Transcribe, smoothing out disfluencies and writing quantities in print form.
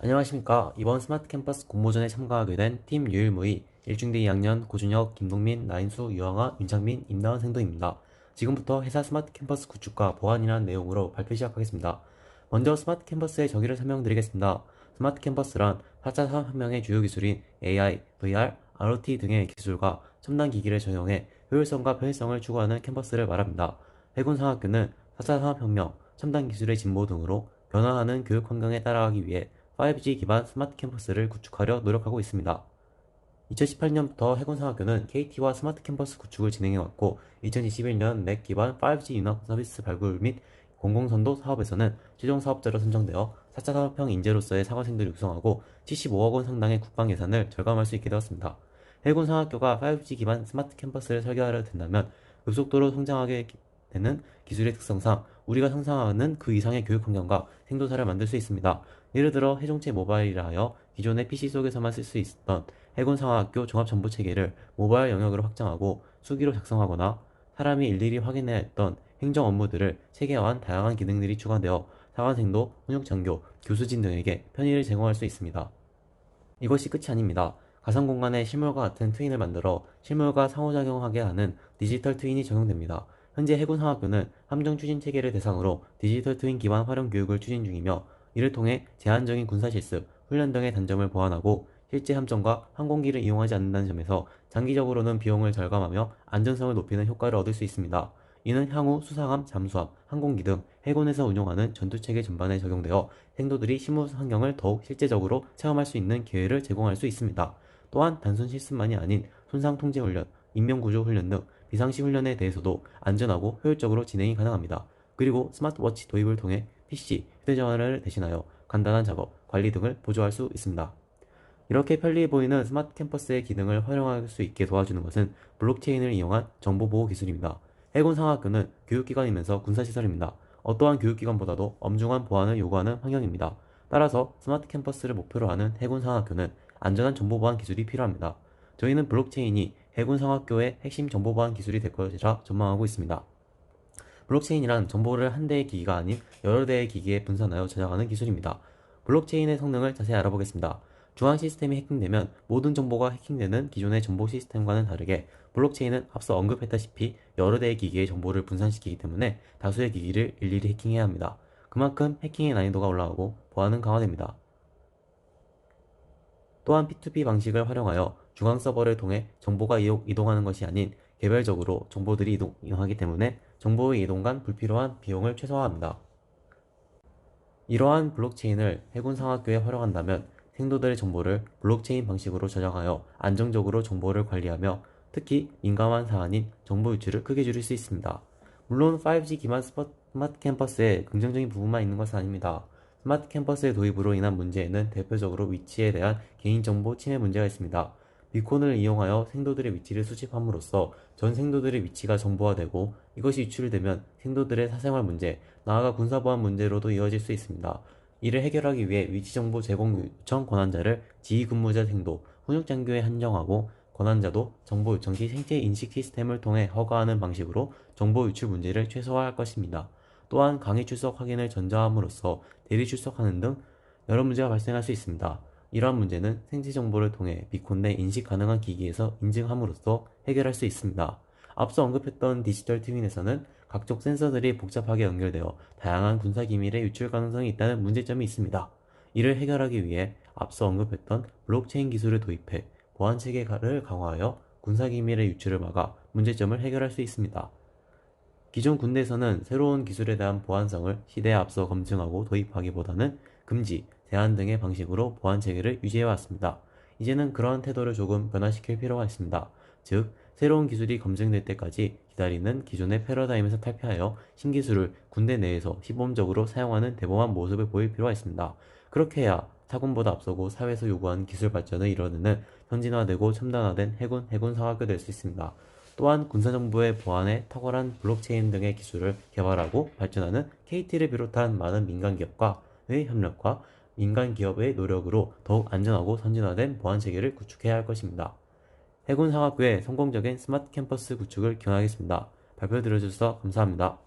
안녕하십니까. 이번 스마트 캠퍼스 공모전에 참가하게 된 팀 유일무이 1중대 2학년 고준혁, 김동민, 나인수, 유항아, 윤창민, 임다은 생도입니다. 지금부터 회사 스마트 캠퍼스 구축과 보안이라는 내용으로 발표 시작하겠습니다. 먼저 스마트 캠퍼스의 정의를 설명드리겠습니다. 스마트 캠퍼스란 4차 산업혁명의 주요 기술인 AI, VR, IoT 등의 기술과 첨단 기기를 적용해 효율성과 편의성을 추구하는 캠퍼스를 말합니다. 해군상학교는 4차 산업혁명, 첨단 기술의 진보 등으로 변화하는 교육 환경에 따라가기 위해 5G 기반 스마트 캠퍼스를 구축하려 노력하고 있습니다. 2018년부터 해군상학교는 KT와 스마트 캠퍼스 구축을 진행해왔고 2021년 넥 기반 5G 윤학 서비스 발굴 및 공공선도 사업에서는 최종 사업자로 선정되어 4차 산업형 인재로서의 사관생들을 육성하고 75억 원 상당의 국방 예산을 절감할 수 있게 되었습니다. 해군상학교가 5G 기반 스마트 캠퍼스를 설계하려 된다면 급속도로 성장하게 되는 기술의 특성상 우리가 상상하는 그 이상의 교육 환경과 생도사를 만들 수 있습니다. 예를 들어 해종체 모바일이라 하여 기존의 PC 속에서만 쓸 수 있었던 해군상학교 종합정보체계를 모바일 영역으로 확장하고 수기로 작성하거나 사람이 일일이 확인해야 했던 행정 업무들을 체계화한 다양한 기능들이 추가되어 사관생도, 훈육장교, 교수진 등에게 편의를 제공할 수 있습니다. 이것이 끝이 아닙니다. 가상공간에 실물과 같은 트윈을 만들어 실물과 상호작용하게 하는 디지털 트윈이 적용됩니다. 현재 해군상학교는 함정 추진 체계를 대상으로 디지털 트윈 기반 활용 교육을 추진 중이며 이를 통해 제한적인 군사 실습, 훈련 등의 단점을 보완하고 실제 함정과 항공기를 이용하지 않는다는 점에서 장기적으로는 비용을 절감하며 안전성을 높이는 효과를 얻을 수 있습니다. 이는 향후 수상함, 잠수함, 항공기 등 해군에서 운용하는 전투체계 전반에 적용되어 생도들이 실무 환경을 더욱 실제적으로 체험할 수 있는 기회를 제공할 수 있습니다. 또한 단순 실습만이 아닌 손상 통제 훈련, 인명구조 훈련 등 비상시 훈련에 대해서도 안전하고 효율적으로 진행이 가능합니다. 그리고 스마트워치 도입을 통해 PC, 휴대전화를 대신하여 간단한 작업, 관리 등을 보조할 수 있습니다. 이렇게 편리해 보이는 스마트 캠퍼스의 기능을 활용할 수 있게 도와주는 것은 블록체인을 이용한 정보보호 기술입니다. 해군상학교는 교육기관이면서 군사시설입니다. 어떠한 교육기관보다도 엄중한 보안을 요구하는 환경입니다. 따라서 스마트 캠퍼스를 목표로 하는 해군상학교는 안전한 정보보안 기술이 필요합니다. 저희는 블록체인이 해군상학교의 핵심 정보보안 기술이 될 것이라 전망하고 있습니다. 블록체인이란 정보를 한 대의 기기가 아닌 여러 대의 기기에 분산하여 저장하는 기술입니다. 블록체인의 성능을 자세히 알아보겠습니다. 중앙 시스템이 해킹되면 모든 정보가 해킹되는 기존의 정보 시스템과는 다르게 블록체인은 앞서 언급했다시피 여러 대의 기기의 정보를 분산시키기 때문에 다수의 기기를 일일이 해킹해야 합니다. 그만큼 해킹의 난이도가 올라가고 보안은 강화됩니다. 또한 P2P 방식을 활용하여 중앙 서버를 통해 정보가 이동하는 것이 아닌 개별적으로 정보들이 이동하기 때문에 정보의 이동 간 불필요한 비용을 최소화합니다. 이러한 블록체인을 해군상학교에 활용한다면 생도들의 정보를 블록체인 방식으로 저장하여 안정적으로 정보를 관리하며 특히 민감한 사안인 정보 유출을 크게 줄일 수 있습니다. 물론 5G 기반 스마트 캠퍼스에 긍정적인 부분만 있는 것은 아닙니다. 스마트 캠퍼스의 도입으로 인한 문제에는 대표적으로 위치에 대한 개인정보 침해 문제가 있습니다. 비콘을 이용하여 생도들의 위치를 수집함으로써 전 생도들의 위치가 정보화되고 이것이 유출되면 생도들의 사생활 문제, 나아가 군사보안 문제로도 이어질 수 있습니다. 이를 해결하기 위해 위치정보 제공 요청 권한자를 지휘근무자 생도, 훈육장교에 한정하고 권한자도 정보 요청 시 생체 인식 시스템을 통해 허가하는 방식으로 정보 유출 문제를 최소화할 것입니다. 또한 강의 출석 확인을 전자함으로써 대리 출석하는 등 여러 문제가 발생할 수 있습니다. 이러한 문제는 생체 정보를 통해 비콘 내 인식 가능한 기기에서 인증함으로써 해결할 수 있습니다. 앞서 언급했던 디지털 트윈에서는 각종 센서들이 복잡하게 연결되어 다양한 군사 기밀의 유출 가능성이 있다는 문제점이 있습니다. 이를 해결하기 위해 앞서 언급했던 블록체인 기술을 도입해 보안 체계를 강화하여 군사 기밀의 유출을 막아 문제점을 해결할 수 있습니다. 기존 군대에서는 새로운 기술에 대한 보안성을 시대에 앞서 검증하고 도입하기보다는 금지, 제한 등의 방식으로 보안 체계를 유지해 왔습니다. 이제는 그러한 태도를 조금 변화시킬 필요가 있습니다. 즉, 새로운 기술이 검증될 때까지 기다리는 기존의 패러다임에서 탈피하여 신기술을 군대 내에서 시범적으로 사용하는 대범한 모습을 보일 필요가 있습니다. 그렇게 해야 타군보다 앞서고 사회에서 요구하는 기술 발전을 이뤄내는 선진화되고 첨단화된 해군 사학교 될 수 있습니다. 또한 군사정보의 보안에 탁월한 블록체인 등의 기술을 개발하고 발전하는 KT를 비롯한 많은 민간기업과의 협력과 민간기업의 노력으로 더욱 안전하고 선진화된 보안체계를 구축해야 할 것입니다. 해군상학교의 성공적인 스마트 캠퍼스 구축을 기원하겠습니다. 발표 들어주셔서 감사합니다.